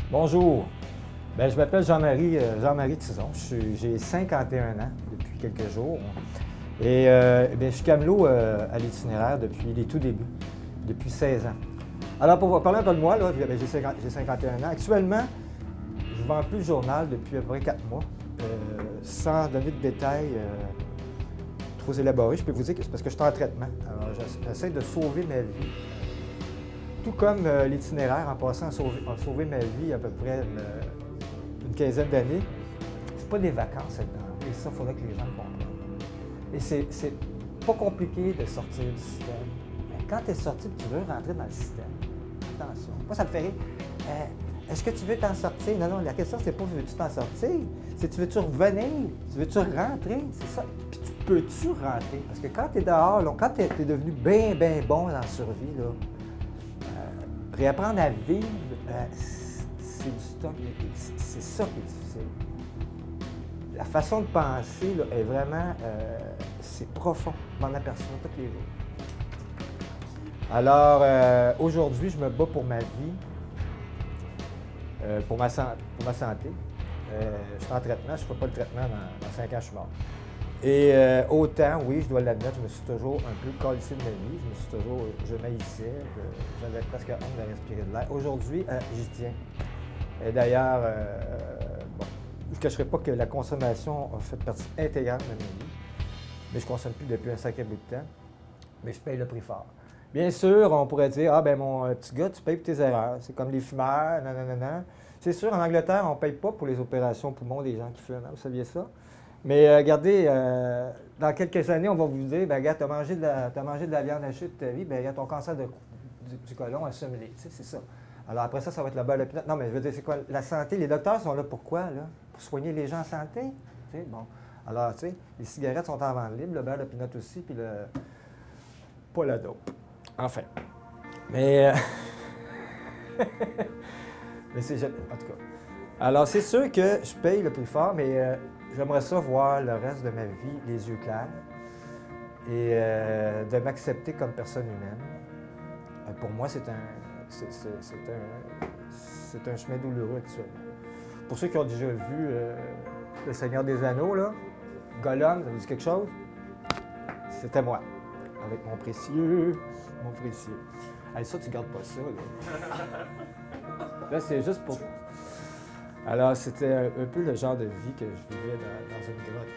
Bonjour, je m'appelle Jean-Marie Tison, j'ai 51 ans depuis quelques jours et je suis camelot à l'itinéraire depuis les tout débuts, depuis 16 ans. Alors pour vous parler un peu de moi, j'ai 51 ans. Actuellement, je ne vends plus le journal depuis à peu près 4 mois, sans donner de détails trop élaborés. Je peux vous dire que c'est parce que je suis en traitement. Alors j'essaie de sauver ma vie. Tout comme l'itinéraire, en passant, a sauvé ma vie à peu près une quinzaine d'années. C'est pas des vacances là-dedans. Et ça, il faudrait que les gens le comprennent. Et c'est pas compliqué de sortir du système. Mais quand tu es sorti et tu veux rentrer dans le système, attention. Moi, ça me fait rire. Est-ce que tu veux t'en sortir? Non, la question, c'est pas veux-tu t'en sortir? C'est tu veux-tu revenir? Tu veux-tu rentrer? C'est ça. Puis tu peux-tu rentrer? Parce que quand tu es dehors, là, quand tu es devenu bien bon dans la survie, là, réapprendre à vivre, c'est du stock. C'est ça qui est difficile. La façon de penser là, est vraiment, c'est profond. Je m'en aperçois tous les jours. Alors, aujourd'hui, je me bats pour ma vie, pour ma santé. Je suis en traitement, je ne ferai pas le traitement dans 5 ans, je suis mort. Et autant, oui, je dois l'admettre, je me suis toujours un peu calissé de ma vie. Je maïssais, j'avais presque honte de respirer de l'air. Aujourd'hui, j'y tiens. Et d'ailleurs, je ne cacherai pas que la consommation a fait partie intégrale de ma vie. Mais je ne consomme plus depuis un sacré bout de temps. Mais je paye le prix fort. Bien sûr, on pourrait dire, ah ben mon petit gars, tu payes pour tes erreurs. C'est comme les fumeurs, non. C'est sûr, en Angleterre, on ne paye pas pour les opérations poumons des gens qui fument. Vous saviez ça? Mais regardez, dans quelques années, on va vous dire, regarde, tu as mangé de la viande hachée toute ta vie, regarde, ton cancer du côlon a semé. Tu sais, c'est ça. Alors après ça va être le beurre de pinot. Non, mais je veux dire, c'est quoi? La santé, les docteurs sont là pour quoi, là? Pour soigner les gens en santé? Tu sais, bon. Alors, tu sais, les cigarettes sont en vente libre, le beurre de pinot aussi, puis pas la dope. Enfin. Mais... mais c'est... En tout cas. Alors, c'est sûr que je paye le prix fort, mais j'aimerais ça voir le reste de ma vie les yeux clairs et de m'accepter comme personne humaine. Pour moi, c'est un chemin douloureux actuellement. Pour ceux qui ont déjà vu Le Seigneur des Anneaux, là, Gollum, ça vous dit quelque chose? C'était moi, avec mon précieux. Allez, ça, tu gardes pas ça, là. Là, c'est juste pour... Alors, c'était un peu le genre de vie que je vivais dans une grotte.